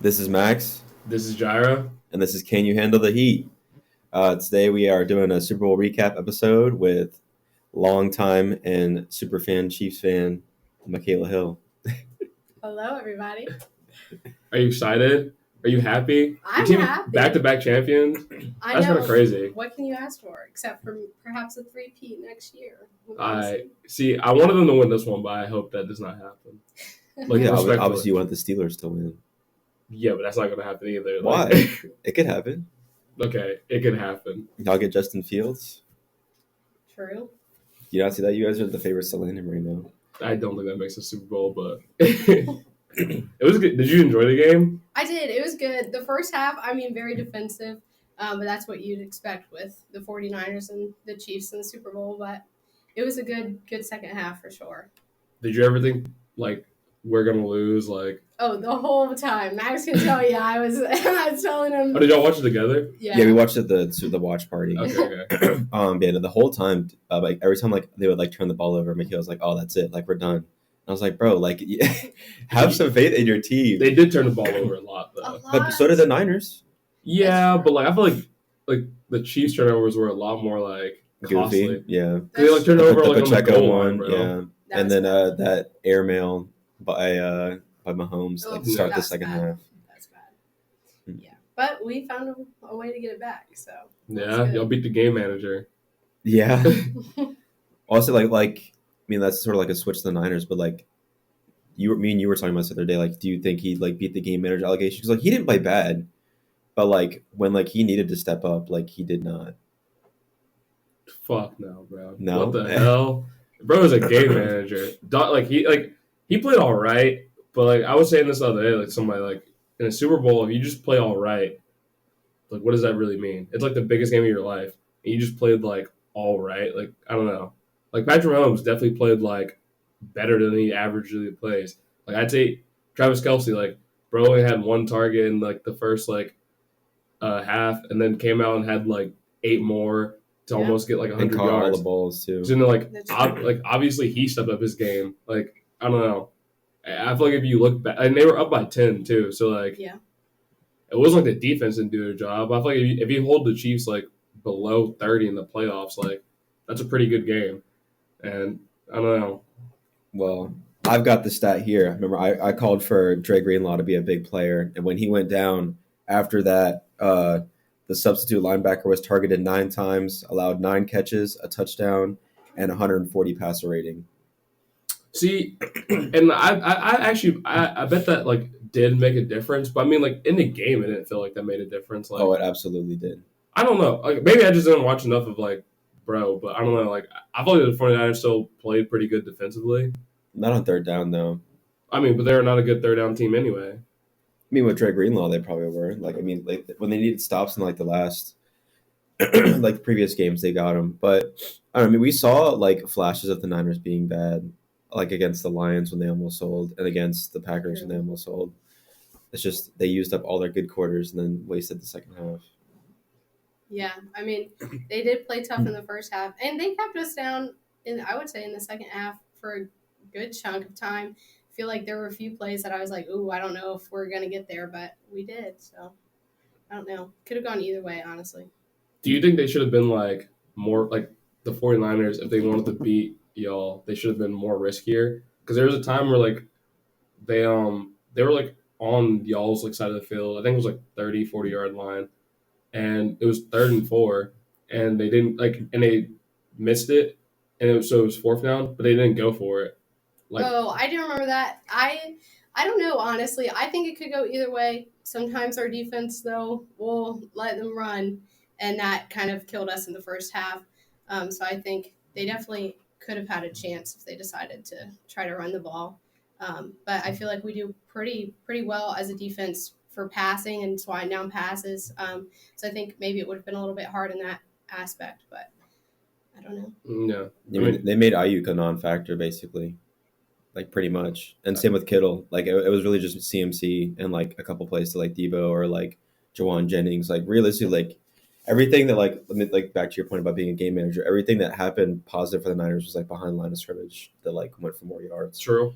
This is Max, This is Jhyrah. and this is Can You Handle the Heat? Today we are doing a Super Bowl recap episode with longtime and superfan Chiefs fan Mikaela Hill. Hello, everybody. Are you excited? Are you happy? I'm Your team happy. Back-to-back champions. I That's know. kind of crazy. What can you ask for, except for perhaps a three-peat next year? I wanted them to win this one, but I hope that does not happen. Like, Yeah, respectfully. obviously you want the Steelers to win. Yeah, but that's not going to happen either. Why? Like, It could happen. okay, it could happen. Y'all get Justin Fields. True. Do you not see that? You guys are the favorites to land him right now. I don't think that makes a Super Bowl, but it was good. Did you enjoy the game? I did. It was good. The first half, very defensive, but that's what you'd expect with the 49ers and the Chiefs in the Super Bowl. But it was a good second half for sure. Did you ever think, like, we're going to lose? Like, Oh, the whole time. Max can tell you, I was telling him. oh, did y'all watch it together? Yeah. We watched it the watch party. Okay. Yeah, the whole time, like every time like they would like turn the ball over, Michaela was like, "Oh, that's it, like we're done." And I was like, "Bro, like have some faith in your team." They did turn the ball over a lot, though. A lot. But so did the Niners. Yeah, but like I feel like the Chiefs turnovers were a lot more like costly. Goofy, yeah. They like turned over the like on the Pacheco goal one, line, bro. yeah. That And was then bad. that airmail by Mahomes, Oh, like to start the that's second bad. half. That's bad. Hmm. Yeah. But we found a way to get it back, so. Yeah, y'all beat the game manager. Yeah. Also, I mean, that's sort of like a switch to the Niners, but like me and you were talking about this the other day. Like, do you think he like beat the game manager allegation? Because like he didn't play bad, but like when like he needed to step up, like he did not. Fuck no, bro. No? What the hell? Bro is a game manager. He played all right, but like I was saying this the other day, like somebody like in a Super Bowl, if you just play all right, like what does that really mean? It's like the biggest game of your life, and you just played like all right. Like I don't know. Like Patrick Mahomes definitely played like better than he averagely plays. Like I'd say Travis Kelce, like bro only had one target in like the first like half, and then came out and had like 8 more to almost get like And 100 caught all yards. the balls too. So then, like, That's like obviously he stepped up his game. Like I don't know. I feel like if you look back, and they were up by 10 too. So like, Yeah. it wasn't like the defense didn't do their job. I feel like if you hold the Chiefs like below 30 in the playoffs, like that's a pretty good game. And I don't know. Well, I've got the stat here. Remember, I called for Dre Greenlaw to be a big player, and when he went down after that, the substitute linebacker was targeted 9 times, allowed 9 catches, a touchdown, and 140 passer rating. See, and I actually I bet that like did make a difference, but I mean like in the game it didn't feel like that made a difference. Like Oh, it absolutely did. I don't know. Like maybe I just didn't watch enough of like bro, but I don't know. Like I feel like the 49ers still played pretty good defensively. Not on third down though. I mean, but they're not a good third down team anyway. I mean, with Dre Greenlaw, they probably were. Like, I mean, like when they needed stops in like the last, like previous games, they got them. But I don't know, I mean, we saw like flashes of the Niners being bad, like against the Lions when they almost sold, and against the Packers when they almost sold. It's just they used up all their good quarters and then wasted the second half. Yeah, I mean, they did play tough in the first half, and they kept us down I would say, in the second half for a good chunk of time. I feel like there were a few plays that I was like, ooh, I don't know if we're going to get there, but we did, so I don't know. Could have gone either way, honestly. Do you think they should have been like more like the 49ers if they wanted to beat y'all? They should have been more riskier because there was a time where like they were like on y'all's like side of the field. I think it was like 30, 40-yard line, and it was 3rd and 4, and they didn't like and they missed it, and it was 4th down, but they didn't go for it. Like I do remember that. I don't know, honestly. I think it could go either way. Sometimes our defense, though, will let them run, and that kind of killed us in the first half. So I think they definitely could have had a chance if they decided to try to run the ball. But I feel like we do pretty well as a defense for passing and swatting down passes. So I think maybe it would have been a little bit hard in that aspect, but I don't know. no, I mean, they made Ayuk a non-factor basically, like pretty much, and same with Kittle. Like it was really just CMC and like a couple plays to like Debo or like Jawan Jennings. Like realistically, like everything that like let me like back to your point about being a game manager. Everything that happened positive for the Niners was like behind line of scrimmage that like went for more yards. true.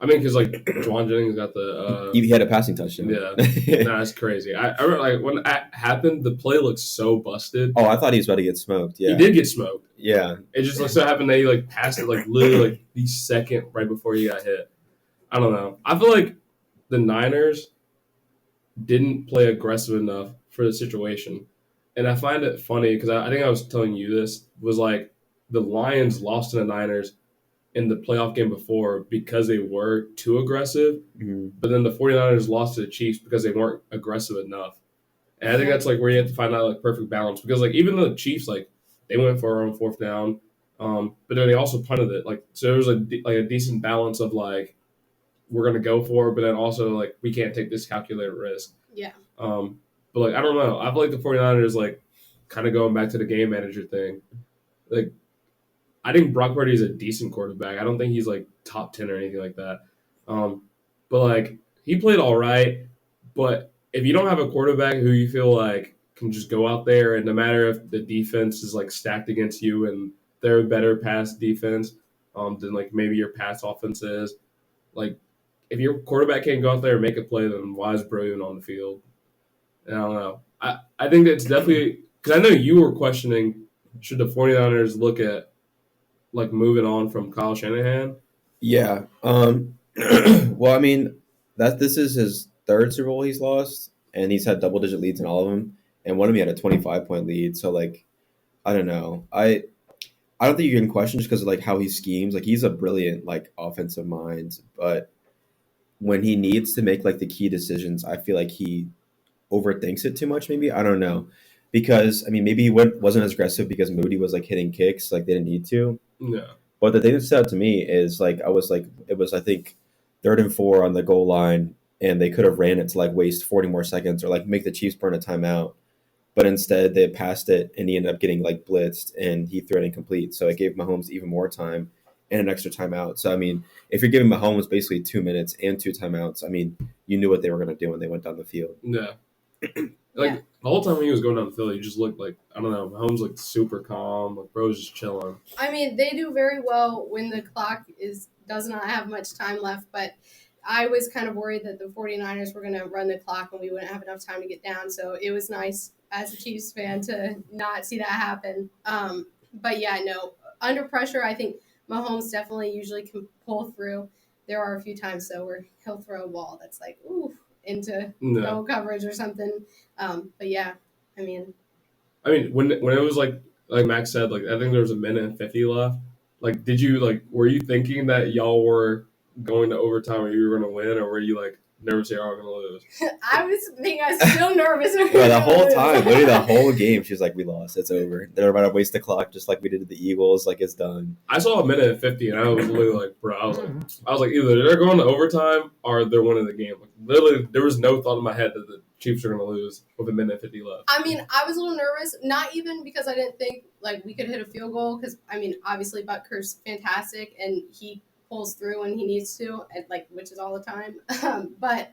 I mean, because like Juwan Jennings got the He had a passing touchdown. yeah, nah, that's crazy. I remember like when that happened, the play looked so busted. Oh, I thought he was about to get smoked. Yeah, He did get smoked. Yeah, It just like so happened that he like passed it like literally like the second right before he got hit. I don't know. I feel like the Niners didn't play aggressive enough for the situation. And I find it funny because I think I was telling you this was like the Lions lost to the Niners in the playoff game before because they were too aggressive, but then the 49ers lost to the Chiefs because they weren't aggressive enough. And I think that's like where you have to find out like perfect balance because like even though the Chiefs like they went for our own fourth down, but then they also punted it like so there was a decent balance of like we're gonna go for it, but then also like we can't take this calculated risk. Yeah. But like I don't know. I feel like the 49ers like kind of going back to the game manager thing. Like I think Brock Purdy is a decent quarterback. I don't think he's like top 10 or anything like that. But like he played all right. But if you don't have a quarterback who you feel like can just go out there and no matter if the defense is like stacked against you and they're a better pass defense than like maybe your pass offense is, like if your quarterback can't go out there and make a play, then why is Bro even on the field? And I don't know. I think it's definitely because I know you were questioning should the 49ers look at like moving on from Kyle Shanahan. Yeah. Well, I mean, this is his third Super Bowl he's lost, and he's had double-digit leads in all of them. And one of them he had a 25-point lead. So, like, I don't know. I don't think you can question just because of like how he schemes. Like, he's a brilliant like offensive mind, but when he needs to make like the key decisions, I feel like he overthinks it too much. Maybe I don't know. Because I mean, maybe he wasn't as aggressive because Moody was like hitting kicks like they didn't need to. Yeah. But the thing that stood out to me is like it was I think 3rd and 4 on the goal line, and they could have ran it to like waste 40 more seconds or like make the Chiefs burn a timeout. But instead they passed it and he ended up getting like blitzed and he threw it incomplete. So it gave Mahomes even more time and an extra timeout. So I mean, if you're giving Mahomes basically 2 minutes and 2 timeouts, I mean, you knew what they were going to do when they went down the field. Yeah. Like the whole time when he was going down the field, he just looked like I don't know. Mahomes looked super calm. Like Bro's just chilling. I mean, they do very well when the clock does not have much time left, but I was kind of worried that the 49ers were going to run the clock and we wouldn't have enough time to get down. So it was nice as a Chiefs fan to not see that happen. But yeah, no, under pressure, I think Mahomes definitely usually can pull through. There are a few times though where he'll throw a ball that's like, ooh, into no coverage or something. But yeah, I mean, when it was like Max said, like I think there was a minute and 50 left. Like, were you thinking that y'all were going to overtime or you were going to win, or were you like nervous y'all were going to lose? I was still nervous. Yeah, the whole time, literally the whole game, she was like, "We lost. It's over. They're about to waste the clock, just like we did to the Eagles. Like it's done." I saw a minute and 50, and I was literally like, "Bro," I was like, either they're going to overtime or they're winning the game. Like, literally, there was no thought in my head that the Chiefs are going to lose with a minute and 50 left. I mean, I was a little nervous, not even because I didn't think like we could hit a field goal. Because I mean, obviously Butker's fantastic, and he pulls through when he needs to, and like which is all the time. But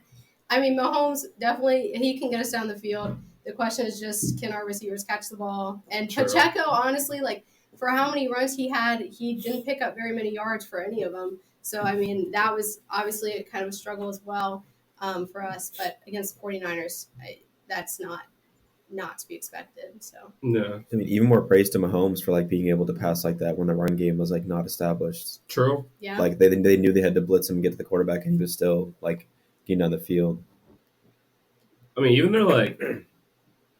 I mean, Mahomes definitely he can get us down the field. The question is just can our receivers catch the ball? And True. Pacheco, honestly, like for how many runs he had, he didn't pick up very many yards for any of them. So I mean, that was obviously a kind of a struggle as well for us. But against the 49ers, that's not to be expected. So yeah, I mean, even more praise to Mahomes for like being able to pass like that when the run game was like not established. True. Yeah. Like they knew they had to blitz him and get to the quarterback, and he was still like getting down the field. I mean, even though like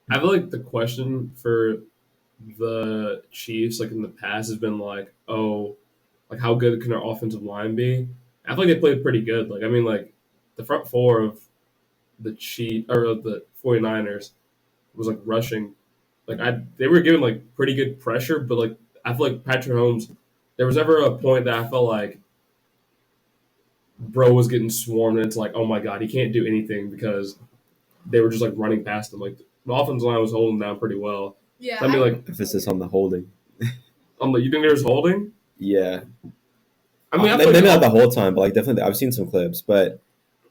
I feel like the question for the Chiefs like in the past has been like, oh, like how good can our offensive line be? I feel like they played pretty good. Like I mean, like the front four of the Chiefs or of the 49ers was like rushing. Like they were giving like pretty good pressure, but like I feel like Patrick Mahomes, there was never a point that I felt like Bro was getting swarmed and it's like, oh my god, he can't do anything because they were just like running past him. Like the offensive line was holding down pretty well. Yeah. So, I mean, like emphasis on the holding. You think there's holding? Yeah. I mean, maybe not the whole time, but like definitely, I've seen some clips. But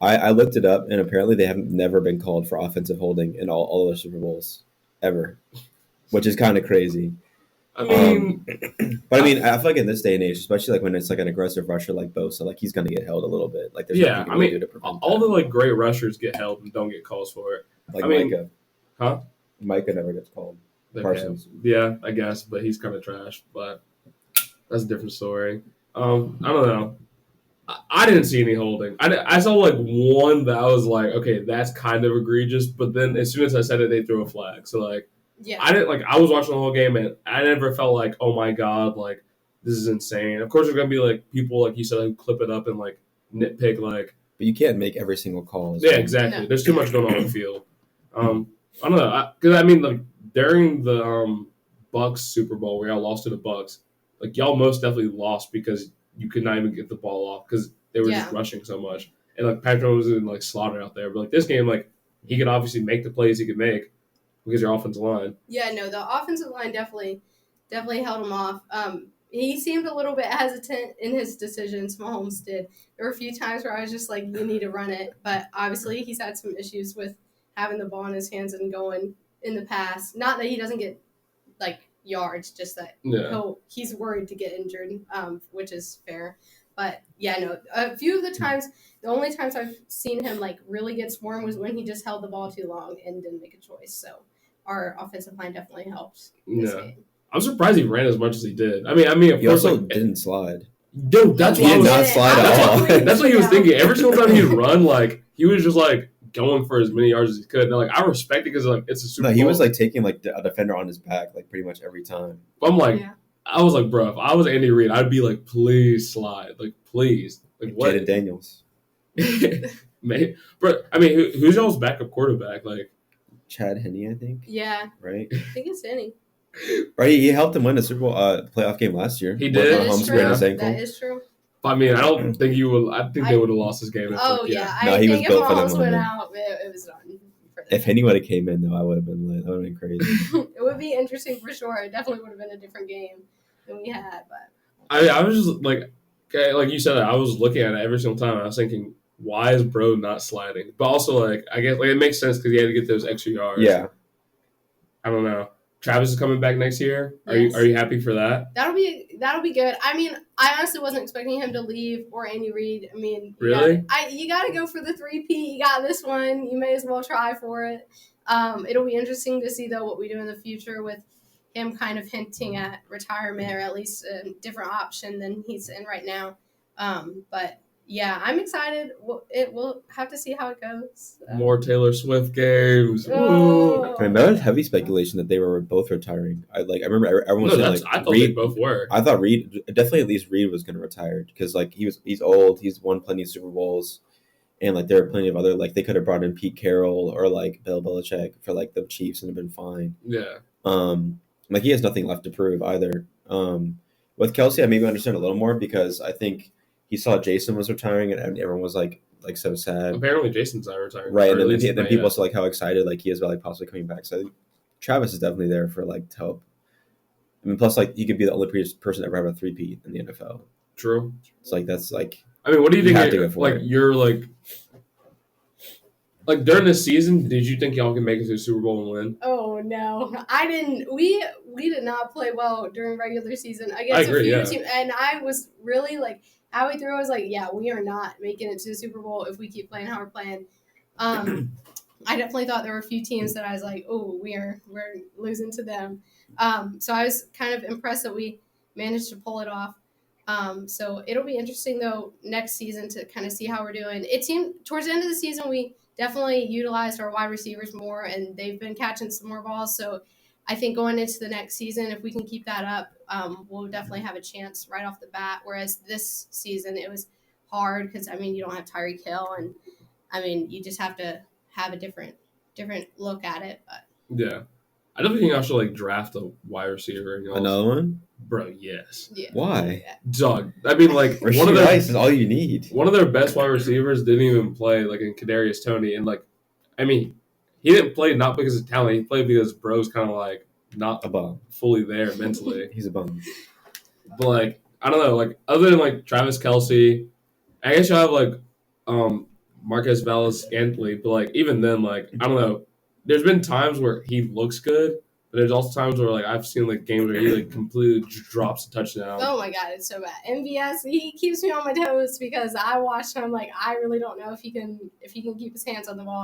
I looked it up, and apparently they have never been called for offensive holding in all the Super Bowls ever, which is kind of crazy. I mean, But I mean, I feel like in this day and age, especially like when it's like an aggressive rusher like Bosa, like he's gonna get held a little bit. Like there's nothing yeah. you can I really do mean, to prevent all the that. like great rushers get held and don't get calls for it. Like I mean, Micah, huh? Micah never gets called. Parsons. Yeah, I guess, but he's kind of trash. But that's a different story. I don't know. I didn't see any holding. I saw like one that I was like, okay, that's kind of egregious. But then as soon as I said it, they threw a flag. So like, Yeah. I didn't like. I was watching the whole game and I never felt like, oh my god, like this is insane. Of course, there's gonna be like people like you said who clip it up and like nitpick like. But you can't make every single call. Yeah, exactly. No. There's too much going on the field. I don't know because I mean like during the Bucks Super Bowl where y'all lost to the Bucks, like y'all most definitely lost because you could not even get the ball off because they were just rushing so much. And like Patrick was in like slaughter out there, but like this game, like he could obviously make the plays he could make because your offensive line. Yeah, no, the offensive line definitely held him off. He seemed a little bit hesitant in his decisions. Mahomes did. There were a few times where I was just like, you need to run it. But obviously, he's had some issues with having the ball in his hands and going in the pass. Not that he doesn't get like yards, just that he's worried to get injured, which is fair. But yeah, no, a few of the times, the only times I've seen him like really get swarmed was when he just held the ball too long and didn't make a choice. So our offensive line definitely helped this game. I'm surprised he ran as much as he did. I mean, of He course, also like, didn't slide. Dude, that's He what I did was. not slide at all. That's what he was thinking. Every single time he'd run, like he was just like going for as many yards as he could. And, like I respect it because like it's a Super Bowl. He was like taking like a defender on his back like pretty much every time. I'm like, I was like, bro, if I was Andy Reid, I'd be like, please slide, like please, like what? Jaden Daniels, Man, bro. I mean, who's y'all's backup quarterback? Like Chad Henne, I think. Yeah, right. I think it's Henne. Right, he helped him win the Super Bowl playoff game last year. He did. That is true. I mean, I don't think you would. I think they would have lost this game. I think if Mahomes went out, it was done. If Henne would have came in, though, I would have been lit. That would have been crazy. It would be interesting for sure. It definitely would have been a different game than we had. But I was just like, okay, like you said, I was looking at it every single time. And I was thinking, why is Bro not sliding? But also, like, I guess like it makes sense because he had to get those extra yards. Yeah. I don't know. Travis is coming back next year. Are you happy for that? That'll be good. I mean, I honestly wasn't expecting him to leave or Andy Reid. I mean, really, you got to go for the 3P. You got this one. You may as well try for it. It'll be interesting to see though what we do in the future with him kind of hinting at retirement or at least a different option than he's in right now. But yeah, I'm excited. We'll have to see how it goes. More Taylor Swift games. Oh. I mean, there was heavy speculation that they were both retiring. I remember everyone was saying like I thought Reed, they both were. I thought Reed definitely at least Reed was going to retire because like he's old. He's won plenty of Super Bowls, and like there are plenty of other like they could have brought in Pete Carroll or like Bill Belichick for like the Chiefs and have been fine. Yeah. Like he has nothing left to prove either. With Kelsey, I maybe understand a little more because I think he saw Jason was retiring and everyone was like so sad. Apparently Jason's not retiring. Right, and then people saw like how excited like he is about like possibly coming back. So I think Travis is definitely there for like to help. I mean, plus like he could be the only person to ever have a 3-peat in the NFL. True. It's like that's like. I mean, what do you think? You're like during the season, did you think y'all can make it to the Super Bowl and win? Oh no, I didn't. We did not play well during regular season against a few teams, and I was really like halfway through. I was like, yeah, we are not making it to the Super Bowl if we keep playing how we're playing. I definitely thought there were a few teams that I was like, oh, we're losing to them. So I was kind of impressed that we managed to pull it off. So it'll be interesting though next season to kind of see how we're doing. It seemed towards the end of the season we definitely utilized our wide receivers more, and they've been catching some more balls. So I think going into the next season, if we can keep that up, we'll definitely have a chance right off the bat. Whereas this season, it was hard because, I mean, you don't have Tyreek Hill, and, I mean, you just have to have a different look at it. But yeah. I don't think I should, like, draft a wide receiver. Another one? Bro, yes. Yeah. Why? Dog. I mean, like, one of their Rice is all you need. One of their best wide receivers didn't even play, like, in Kadarius Toney. And, like, I mean, he didn't play not because of talent. He played because Bro's kind of, like, not a bum. Fully there mentally. He's a bum. But, like, I don't know. Like, other than, like, Travis Kelce, I guess you'll have, like, Marquez Valdes-Scantling. But, like, even then, like, I don't know. There's been times where he looks good, But there's also times where like I've seen like games where he like completely drops a touchdown. Oh my god, it's so bad. MVS, he keeps me on my toes because I watched him. Like I really don't know if he can keep his hands on the ball.